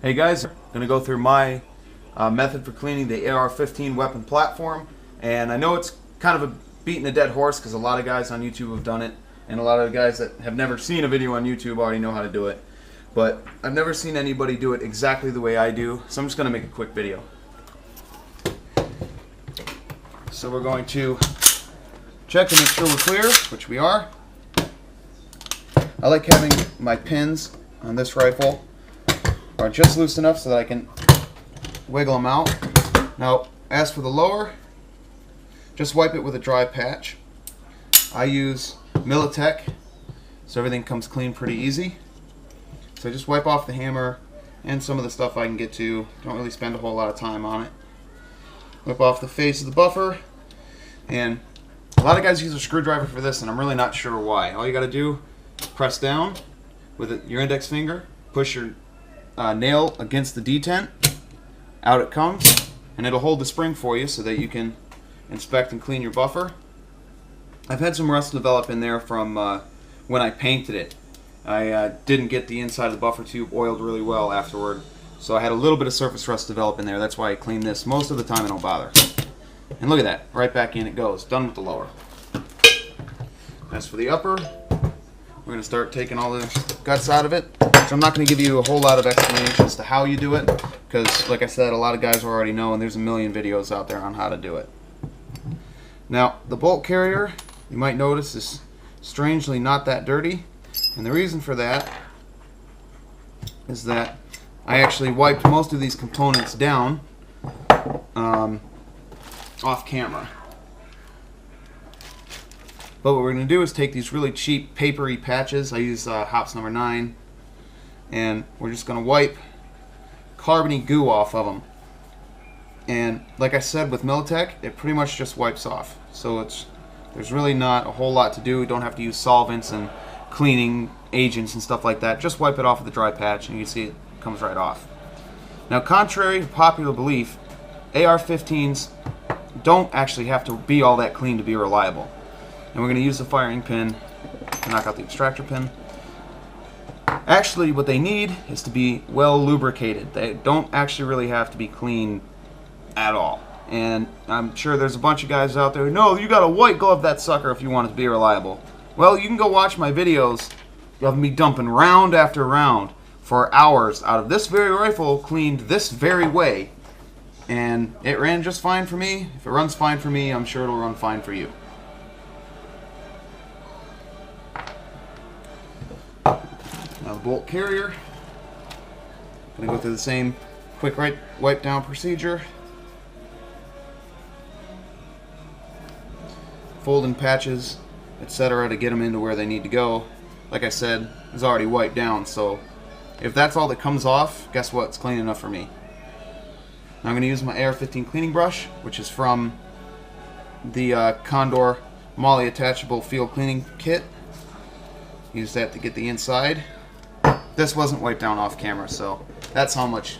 Hey guys, I'm going to go through my method for cleaning the AR-15 weapon platform, and I know it's kind of a beating a dead horse because a lot of guys on YouTube have done it, and a lot of guys that have never seen a video on YouTube already know how to do it, but I've never seen anybody do it exactly the way I do, so I'm just going to make a quick video. So we're going to check to make sure we're clear, which we are. I like having my pins on this rifle are just loose enough so that I can wiggle them out. Now, as for the lower, just wipe it with a dry patch. I use Militech, so everything comes clean pretty easy. So just wipe off the hammer and some of the stuff I can get to. Don't really spend a whole lot of time on it. Wipe off the face of the buffer, and a lot of guys use a screwdriver for this, and I'm really not sure why. All you got to do, press down with your index finger, push your nail against the detent, out it comes, and it'll hold the spring for you so that you can inspect and clean your buffer. I've had some rust develop in there from when I painted it. I didn't get the inside of the buffer tube oiled really well afterward, so I had a little bit of surface rust develop in there. That's why I clean this. Most of the time I don't bother. And look at that, right back in it goes. Done with the lower. As for the upper, we're going to start taking all the guts out of it. So I'm not going to give you a whole lot of explanation as to how you do it, because like I said, a lot of guys already know, and there's a million videos out there on how to do it. Now, the bolt carrier, you might notice, is strangely not that dirty, and the reason for that is that I actually wiped most of these components down off camera. But what we're going to do is take these really cheap papery patches. I use Hops number 9, and we're just going to wipe carbony goo off of them. And like I said with Militech, it pretty much just wipes off. So there's really not a whole lot to do. You don't have to use solvents and cleaning agents and stuff like that. Just wipe it off with a dry patch, and you see it comes right off. Now, contrary to popular belief, AR-15s don't actually have to be all that clean to be reliable. And we're going to use the firing pin to knock out the extractor pin. Actually, what they need is to be well lubricated. They don't actually really have to be clean at all. And I'm sure there's a bunch of guys out there, no, you got to white glove that sucker if you want it to be reliable. Well, you can go watch my videos of me dumping round after round for hours out of this very rifle cleaned this very way. And it ran just fine for me. If it runs fine for me, I'm sure it'll run fine for you. Now the bolt carrier, going to go through the same quick wipe down procedure. Folding patches, etc. to get them into where they need to go. Like I said, it's already wiped down, so if that's all that comes off, guess what? It's clean enough for me. Now I'm going to use my AR-15 cleaning brush, which is from the Condor Molly attachable field cleaning kit. Use that to get the inside. This wasn't wiped down off camera, so that's how much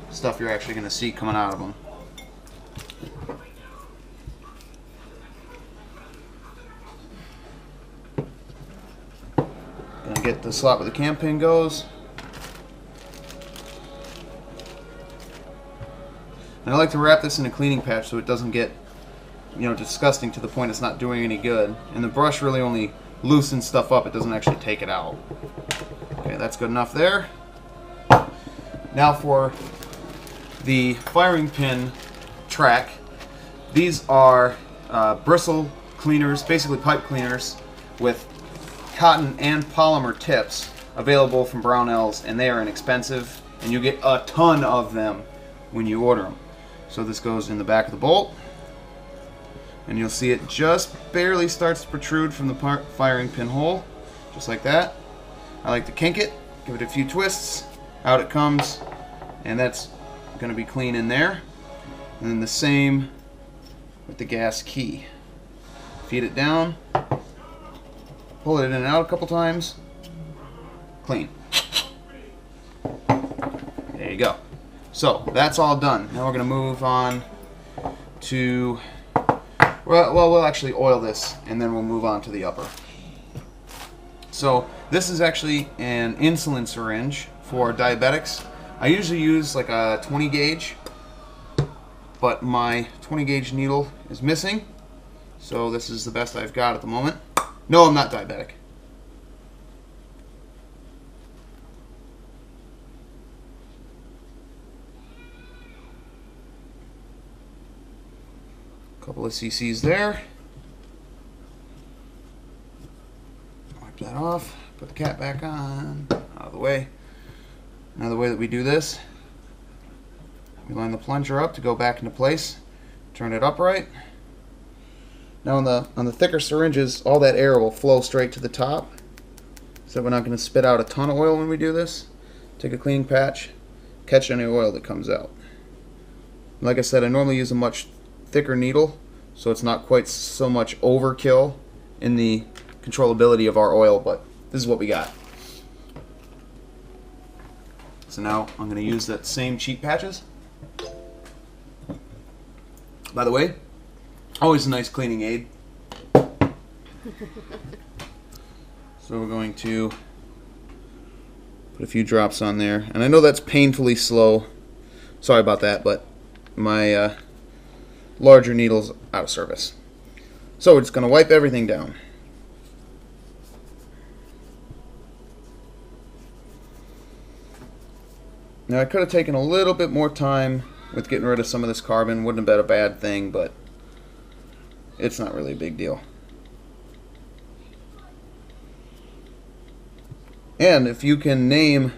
stuff you're actually going to see coming out of them. Gonna get the slot where the cam pin goes. And I like to wrap this in a cleaning patch so it doesn't get, disgusting to the point it's not doing any good. And the brush really only loosens stuff up, it doesn't actually take it out. Okay, that's good enough there. Now for the firing pin track. These are bristle cleaners, basically pipe cleaners, with cotton and polymer tips available from Brownells, and they are inexpensive, and you get a ton of them when you order them. So this goes in the back of the bolt, and you'll see it just barely starts to protrude from the firing pin hole, just like that. I like to kink it, give it a few twists, out it comes, and that's going to be clean in there. And then the same with the gas key. Feed it down, pull it in and out a couple times, clean. There you go. So that's all done. Now we're going to move on to, well, we'll actually oil this, and then we'll move on to the upper. So this is actually an insulin syringe for diabetics. I usually use like a 20 gauge, but my 20 gauge needle is missing, so this is the best I've got at the moment. No, I'm not diabetic. Couple of cc's there. Wipe that off. Put the cap back on. Out of the way. Now the way that we do this, we line the plunger up to go back into place. Turn it upright. Now on the thicker syringes, all that air will flow straight to the top. So we're not going to spit out a ton of oil when we do this. Take a cleaning patch, catch any oil that comes out. Like I said, I normally use a much thicker needle, so it's not quite so much overkill in the controllability of our oil, but this is what we got. So now I'm going to use that same cheap patches. By the way, always a nice cleaning aid. So we're going to put a few drops on there, and I know that's painfully slow. Sorry about that, but my larger needle's out of service. So we're just going to wipe everything down. Now I could have taken a little bit more time with getting rid of some of this carbon. Wouldn't have been a bad thing, but it's not really a big deal. And if you can name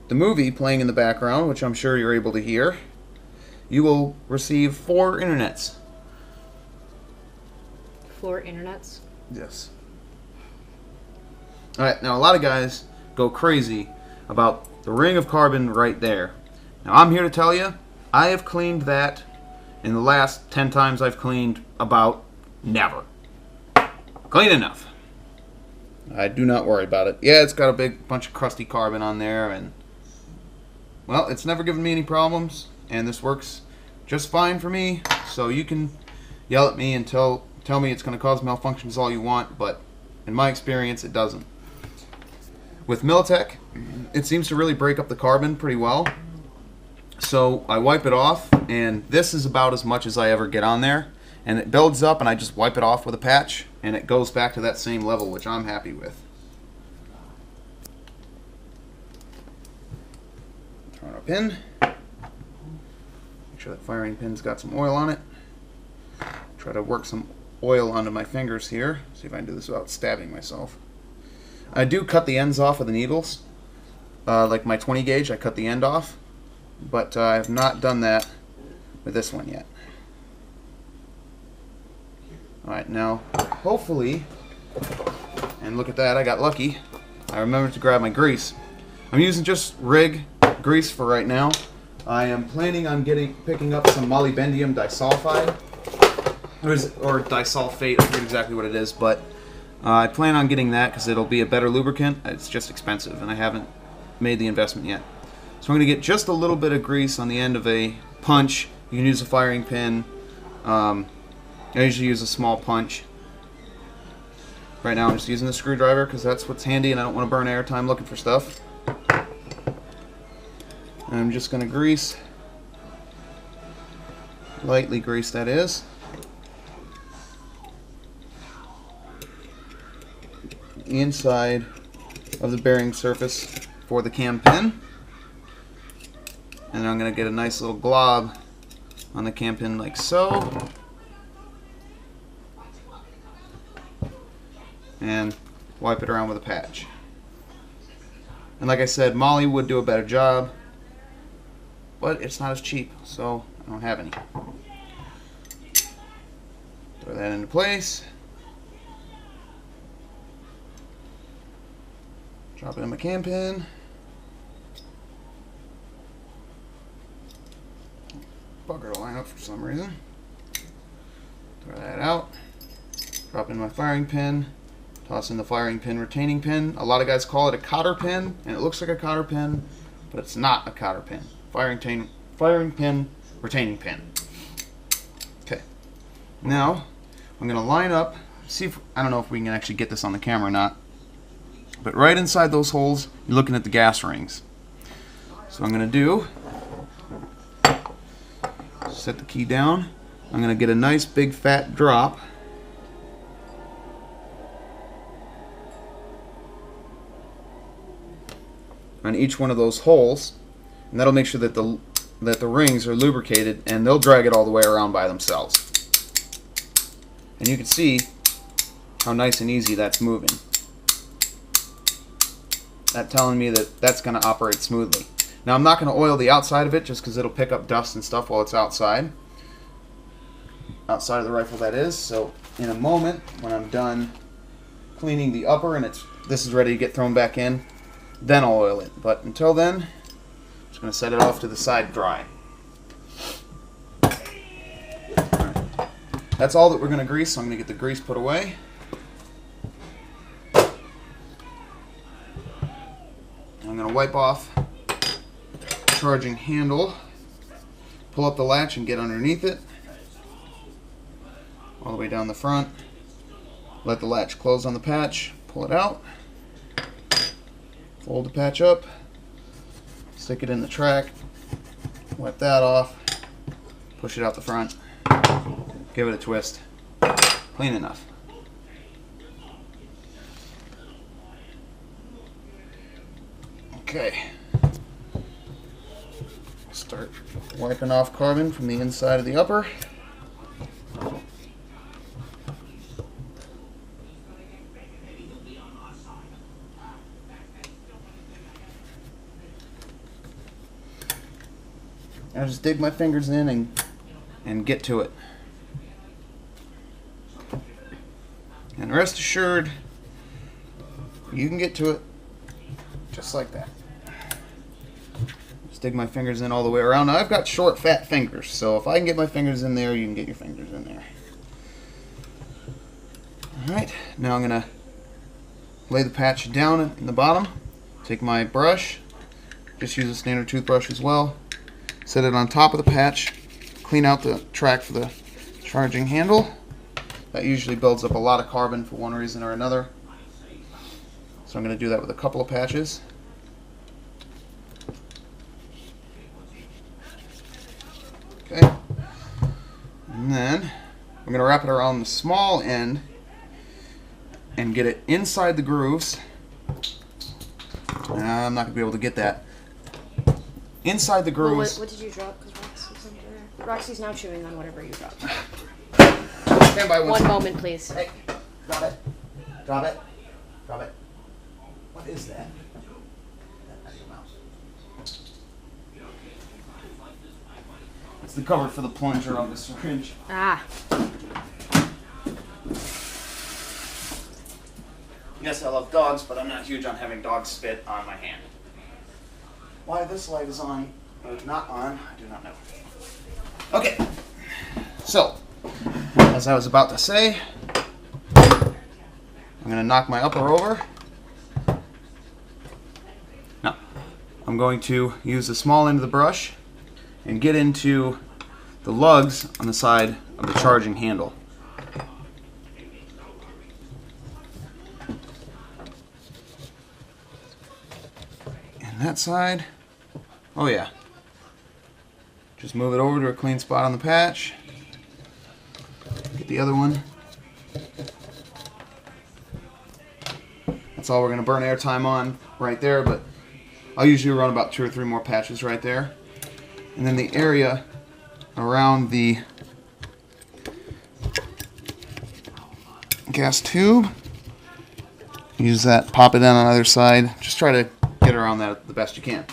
the movie playing in the background, which I'm sure you're able to hear, you will receive 4 internets. 4 internets? Yes. Alright, now a lot of guys go crazy about the ring of carbon right there. Now I'm here to tell you, I have cleaned that in the last 10 times I've cleaned, about never. Clean enough. I do not worry about it. Yeah, it's got a big bunch of crusty carbon on there, and well, it's never given me any problems, and this works just fine for me. So you can yell at me and tell me it's going to cause malfunctions all you want, but in my experience it doesn't. With Militech, it seems to really break up the carbon pretty well. So I wipe it off, and this is about as much as I ever get on there, and it builds up, and I just wipe it off with a patch, and it goes back to that same level, which I'm happy with. Turn our pin. Make sure that firing pin's got some oil on it. Try to work some oil onto my fingers here. See if I can do this without stabbing myself. I do cut the ends off of the needles. Like my 20 gauge, I cut the end off. But I have not done that with this one yet. Alright, now hopefully, and look at that, I got lucky. I remembered to grab my grease. I'm using just rig grease for right now. I am planning on picking up some molybdenum disulfide, or disulfate, I forget exactly what it is, but I plan on getting that because it'll be a better lubricant. It's just expensive, and I haven't made the investment yet. So I'm going to get just a little bit of grease on the end of a punch. You can use a firing pin. I usually use a small punch. Right now I'm just using the screwdriver because that's what's handy, and I don't want to burn airtime looking for stuff. And I'm just going to grease, lightly grease that is, the inside of the bearing surface for the cam pin. And I'm going to get a nice little glob on the cam pin like so. And wipe it around with a patch. And like I said, Molly would do a better job, but it's not as cheap, so I don't have any. Throw that into place. Drop it in my cam pin. Bugger to line up for some reason. Throw that out. Drop in my firing pin. Toss in the firing pin retaining pin. A lot of guys call it a cotter pin, and it looks like a cotter pin, but it's not a cotter pin. Firing pin retaining pin. Okay. Now I'm going to line up. See if I don't know if we can actually get this on the camera or not. But right inside those holes, you're looking at the gas rings. So I'm going to do, set the key down. I'm going to get a nice big fat drop. On each one of those holes, and that'll make sure that the rings are lubricated, and they'll drag it all the way around by themselves. And you can see how nice and easy that's moving. That's telling me that that's going to operate smoothly. Now I'm not going to oil the outside of it just because it'll pick up dust and stuff while it's outside of the rifle, that is. So in a moment, when I'm done cleaning the upper and this is ready to get thrown back in, then I'll oil it. But until then, I'm just going to set it off to the side dry. Alright. That's all that we're going to grease, so I'm going to get the grease put away. I'm going to wipe off the charging handle, pull up the latch and get underneath it, all the way down the front. Let the latch close on the patch, pull it out, fold the patch up, stick it in the track, wipe that off, push it out the front, give it a twist, clean enough. Okay, start wiping off carbon from the inside of the upper. I'll just dig my fingers in and get to it. And rest assured, you can get to it just like that. Just dig my fingers in all the way around. Now I've got short, fat fingers, so if I can get my fingers in there, you can get your fingers in there. Alright, now I'm going to lay the patch down in the bottom. Take my brush, just use a standard toothbrush as well. Set it on top of the patch, clean out the track for the charging handle. That usually builds up a lot of carbon for one reason or another. So I'm going to do that with a couple of patches. Okay. And then I'm going to wrap it around the small end and get it inside the grooves. I'm not going to be able to get that. Inside the grooves. What did you drop? Because Rox was under there. Roxy's now chewing on whatever you dropped. Stand by one moment, please. Hey, drop it. Drop it. Drop it. What is that? That's your mouse. It's the cover for the plunger on the syringe. Ah. Yes, I love dogs, but I'm not huge on having dogs spit on my hand. Why this light is on or not on, I do not know. Okay, so as I was about to say, I'm going to knock my upper over. Now, I'm going to use the small end of the brush and get into the lugs on the side of the charging handle. And that side, oh yeah, just move it over to a clean spot on the patch. Get the other one. That's all we're going to burn airtime on right there, but I'll usually run about 2 or 3 more patches right there. And then the area around the gas tube, use that, pop it in on either side. Just try to get around that the best you can.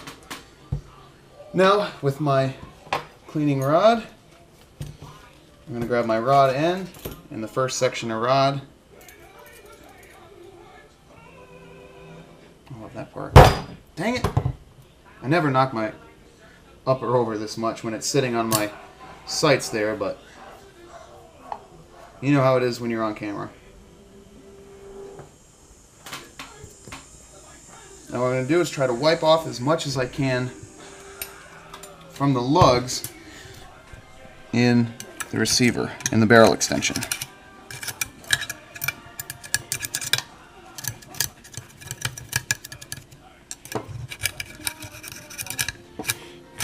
Now, with my cleaning rod, I'm going to grab my rod end in the first section of rod. I love that part. Dang it! I never knock my upper over this much when it's sitting on my sights there, but you know how it is when you're on camera. Now what I'm going to do is try to wipe off as much as I can from the lugs in the receiver, in the barrel extension.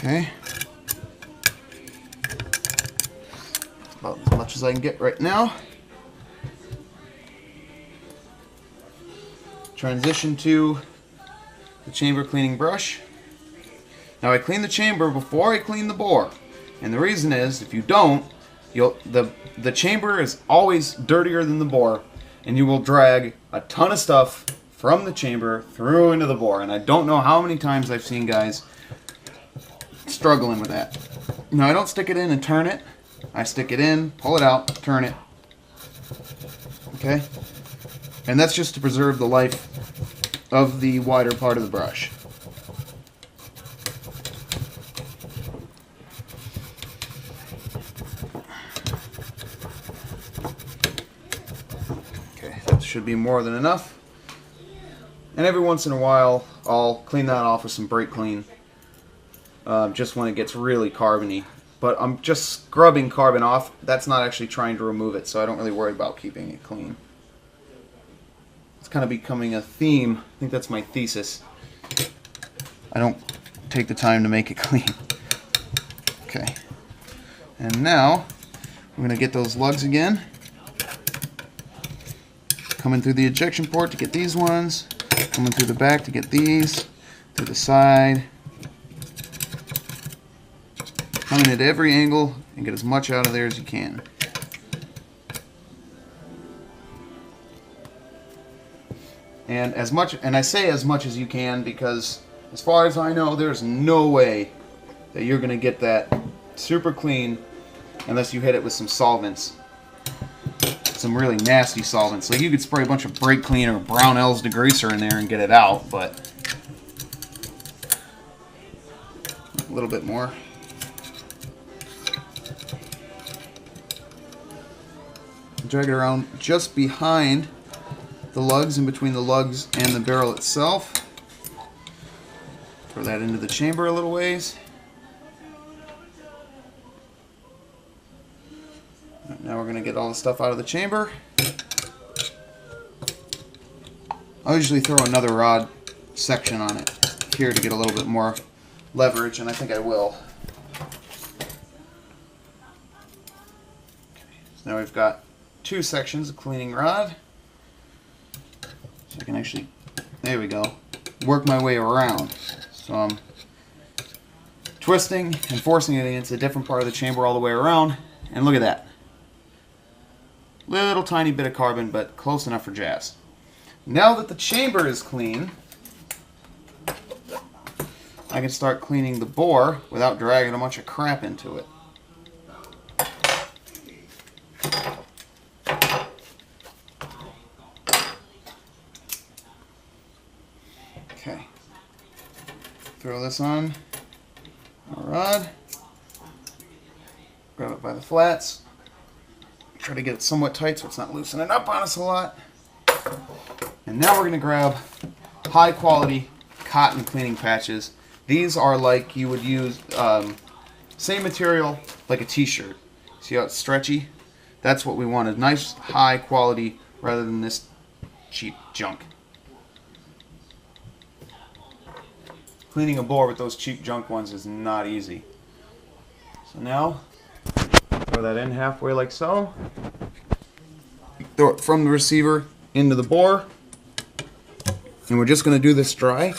Okay. About as much as I can get right now. Transition to the chamber cleaning brush. Now I clean the chamber before I clean the bore, and the reason is if you don't, the chamber is always dirtier than the bore, and you will drag a ton of stuff from the chamber through into the bore. And I don't know how many times I've seen guys struggling with that. Now I don't stick it in and turn it. I stick it in, pull it out, turn it. Okay? And that's just to preserve the life of the wider part of the brush. Okay, that should be more than enough. And every once in a while, I'll clean that off with some brake clean, just when it gets really carbony. But I'm just scrubbing carbon off. That's not actually trying to remove it, so I don't really worry about keeping it clean. It's kind of becoming a theme. I think that's my thesis. I don't take the time to make it clean. Okay. And now, I'm going to get those lugs again. Coming through the ejection port to get these ones. Coming through the back to get these. Through the side. Coming at every angle and get as much out of there as you can. And I say as much as you can because as far as I know, there's no way that you're going to get that super clean unless you hit it with some solvents. Some really nasty solvents. Like you could spray a bunch of brake clean or Brownell's degreaser in there and get it out, but a little bit more. Drag it around just behind the lugs, in between the lugs and the barrel itself. Throw that into the chamber a little ways. Right, now we're going to get all the stuff out of the chamber. I'll usually throw another rod section on it here to get a little bit more leverage, and I think I will. Okay, so now we've got 2 sections of cleaning rod. So I can actually, there we go, work my way around. So I'm twisting and forcing it against a different part of the chamber all the way around. And look at that. Little tiny bit of carbon, but close enough for jazz. Now that the chamber is clean, I can start cleaning the bore without dragging a bunch of crap into it. Okay, throw this on a rod, grab it by the flats, try to get it somewhat tight so it's not loosening up on us a lot. And now we're going to grab high quality cotton cleaning patches. These are like you would use, same material like a t-shirt. See how it's stretchy? That's what we want, a nice high quality rather than this cheap junk. Cleaning a bore with those cheap junk ones is not easy. So now, throw that in halfway like so. Throw it from the receiver into the bore. And we're just going to do this dry.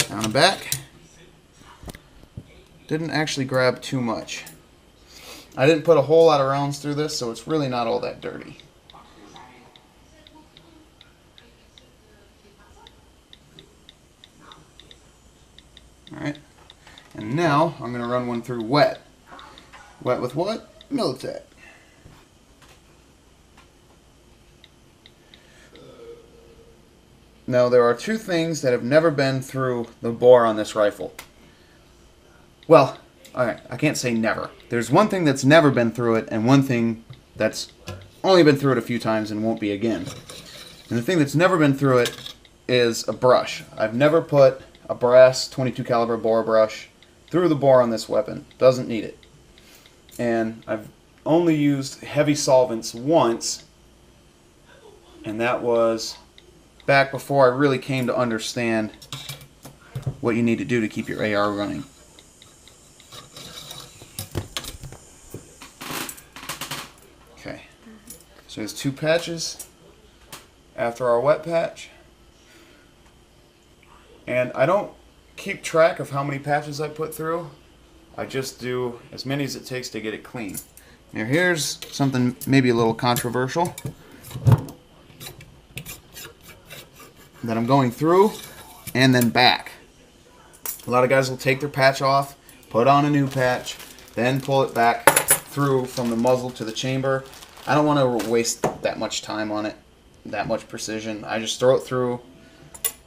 Down and back. Didn't actually grab too much. I didn't put a whole lot of rounds through this, so it's really not all that dirty. Alright, and now I'm going to run one through wet. Wet with what? Militech. Now there are 2 things that have never been through the bore on this rifle. Well, alright, I can't say never. There's one thing that's never been through it, and one thing that's only been through it a few times and won't be again. And the thing that's never been through it is a brush. I've never put a brass 22 caliber bore brush through the bore on this weapon. Doesn't need it. And I've only used heavy solvents once, and that was back before I really came to understand what you need to do to keep your AR running. Okay, so there's 2 patches after our wet patch, and I don't keep track of how many patches I put through. I just do as many as it takes to get it clean. Now here's something maybe a little controversial that I'm going through and then back. A lot of guys will take their patch off, put on a new patch, then pull it back through from the muzzle to the chamber. I don't want to waste that much time on it, that much precision. I just throw it through.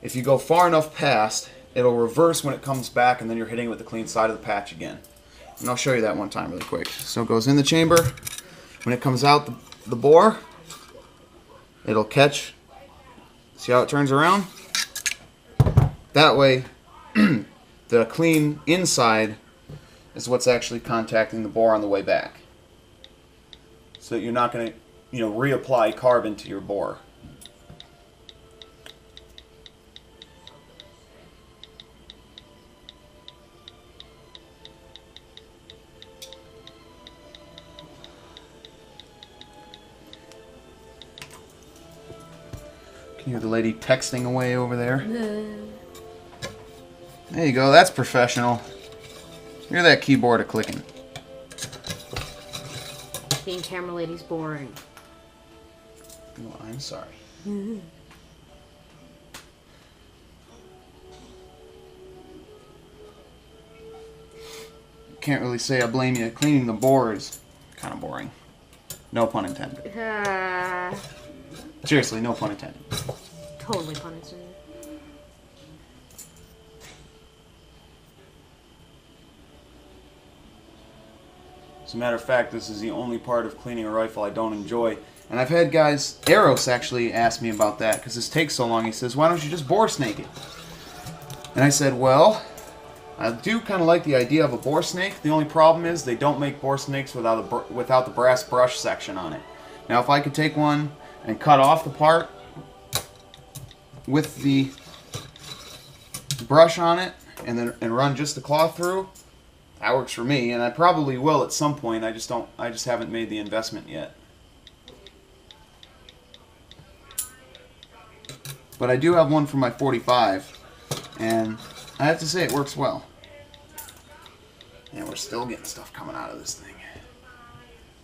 If you go far enough past, it'll reverse when it comes back, and then you're hitting it with the clean side of the patch again. And I'll show you that one time really quick. So it goes in the chamber. When it comes out the bore, it'll catch. See how it turns around? That way, the clean inside is what's actually contacting the bore on the way back. So that you're not going to, reapply carbon to your bore. Can you hear the lady texting away over there? There you go, that's professional. Hear that keyboard a-clicking. Being camera lady's boring. Oh, I'm sorry. Can't really say I blame you. Cleaning the bore is kind of boring. No pun intended. Seriously, no pun intended. Totally pun intended. As a matter of fact, this is the only part of cleaning a rifle I don't enjoy. And I've had guys, Eros actually asked me about that because this takes so long. He says, why don't you just bore snake it? And I said, well, I do kind of like the idea of a bore snake. The only problem is they don't make bore snakes without the brass brush section on it. Now if I could take one and cut off the part with the brush on it and run just the cloth through, that works for me, and I probably will at some point. I just haven't made the investment yet. But I do have one for my 45, and I have to say it works well. And we're still getting stuff coming out of this thing.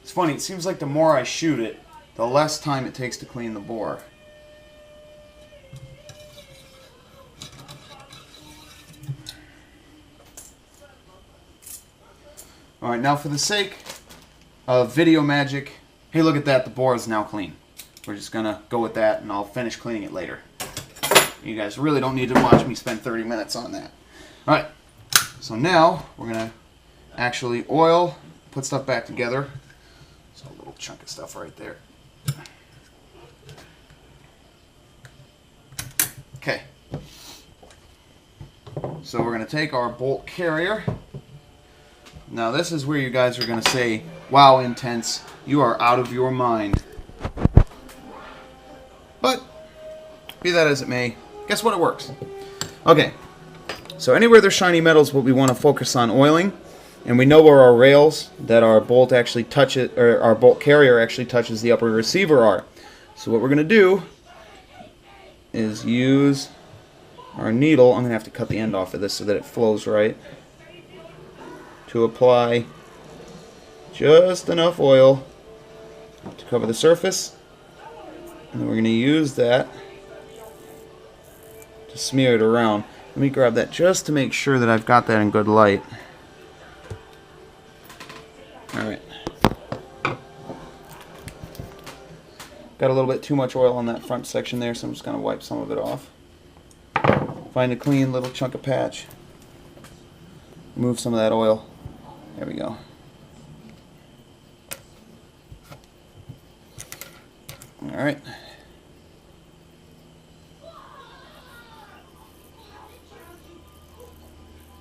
It's funny, it seems like the more I shoot it, the less time it takes to clean the bore. Alright, now for the sake of video magic, hey, look at that, the bore is now clean. We're just going to go with that, and I'll finish cleaning it later. You guys really don't need to watch me spend 30 minutes on that. Alright, so now we're going to actually oil, put stuff back together. So a little chunk of stuff right there. Okay. So we're going to take our bolt carrier. Now this is where you guys are going to say, wow, Intense, you are out of your mind. But, be that as it may, guess what, it works. Okay, so anywhere there's shiny metal is what we want to focus on oiling. And we know where our rails that our bolt actually touches, or our bolt carrier actually touches the upper receiver are. So what we're going to do is use our needle. I'm going to have to cut the end off of this so that it flows right. To apply just enough oil to cover the surface, and then we're going to use that to smear it around. Let me grab that just to make sure that I've got that in good light. Alright. Got a little bit too much oil on that front section there, so I'm just going to wipe some of it off. Find a clean little chunk of patch. Remove some of that oil. There we go. Alright.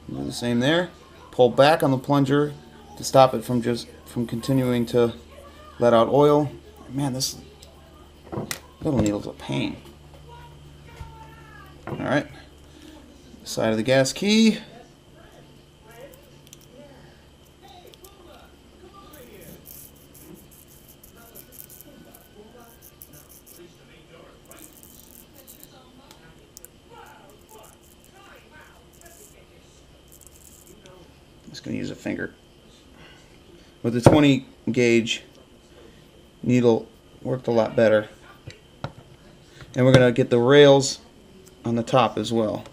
Do the same there. Pull back on the plunger to stop it from continuing to let out oil. Man, this little needle's a pain. Alright. Side of the gas key. I'm just going to use a finger. With the 20 gauge needle, worked a lot better. And we're going to get the rails on the top as well.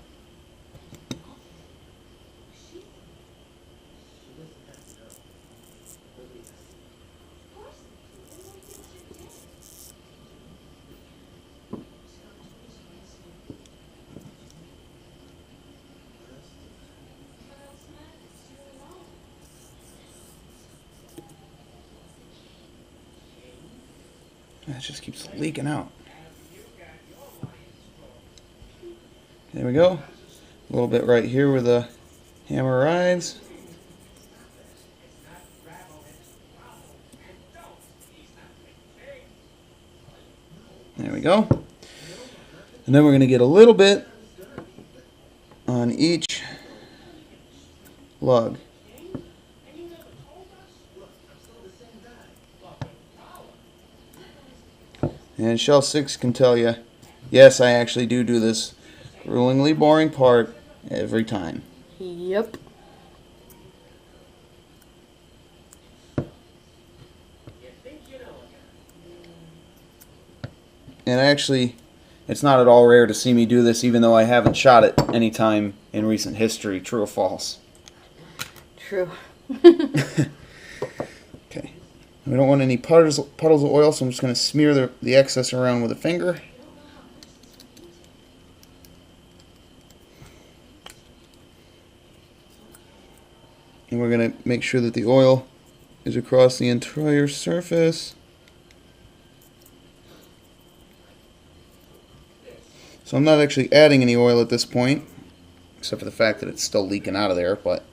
It just keeps leaking out. There we go. A little bit right here where the hammer rides. There we go. And then we're going to get a little bit on each lug. And Shell 6 can tell you, yes, I actually do this gruelingly boring part every time. Yep. And actually, it's not at all rare to see me do this, even though I haven't shot it any time in recent history. True or false? True. Okay. We don't want any puddles of oil, so I'm just going to smear the excess around with a finger. And we're going to make sure that the oil is across the entire surface. So I'm not actually adding any oil at this point, except for the fact that it's still leaking out of there, but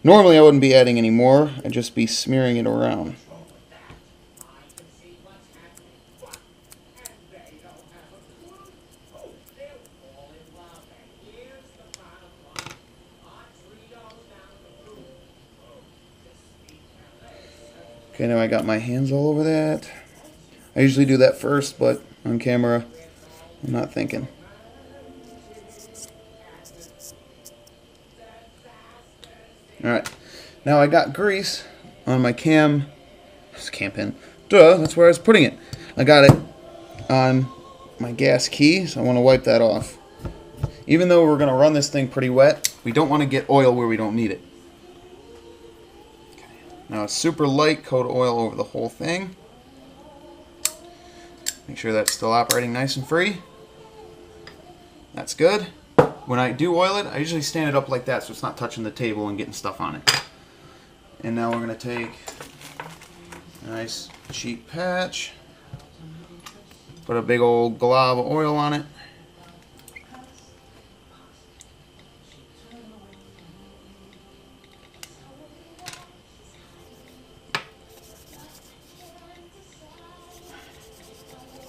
normally I wouldn't be adding any more. I'd just be smearing it around. Okay, now I got my hands all over that. I usually do that first, but on camera, I'm not thinking. Alright, now I got grease on my cam pin. Duh, that's where I was putting it. I got it on my gas key, so I want to wipe that off. Even though we're going to run this thing pretty wet, we don't want to get oil where we don't need it. Now a super light coat of oil over the whole thing. Make sure that's still operating nice and free. That's good. When I do oil it, I usually stand it up like that so it's not touching the table and getting stuff on it. And now we're going to take a nice cheap patch, put a big old glob of oil on it.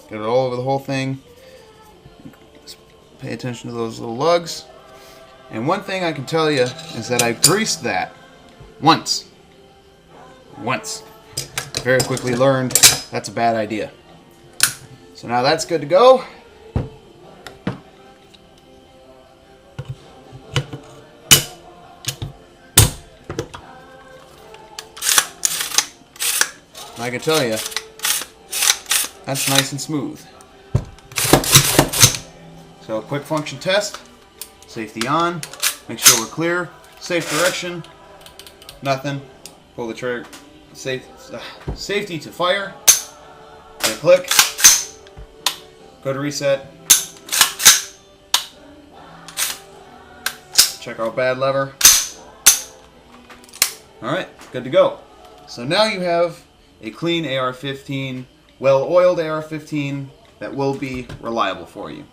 Get it all over the whole thing. Just pay attention to those little lugs. And one thing I can tell you is that I greased that once. Very quickly learned that's a bad idea. So now that's good to go. And I can tell you, that's nice and smooth. So a quick function test. Safety on. Make sure we're clear. Safe direction. Nothing. Pull the trigger. Safety to fire. Hit a click. Go to reset. Check our bad lever. Alright, good to go. So now you have a clean AR-15, well-oiled AR-15 that will be reliable for you.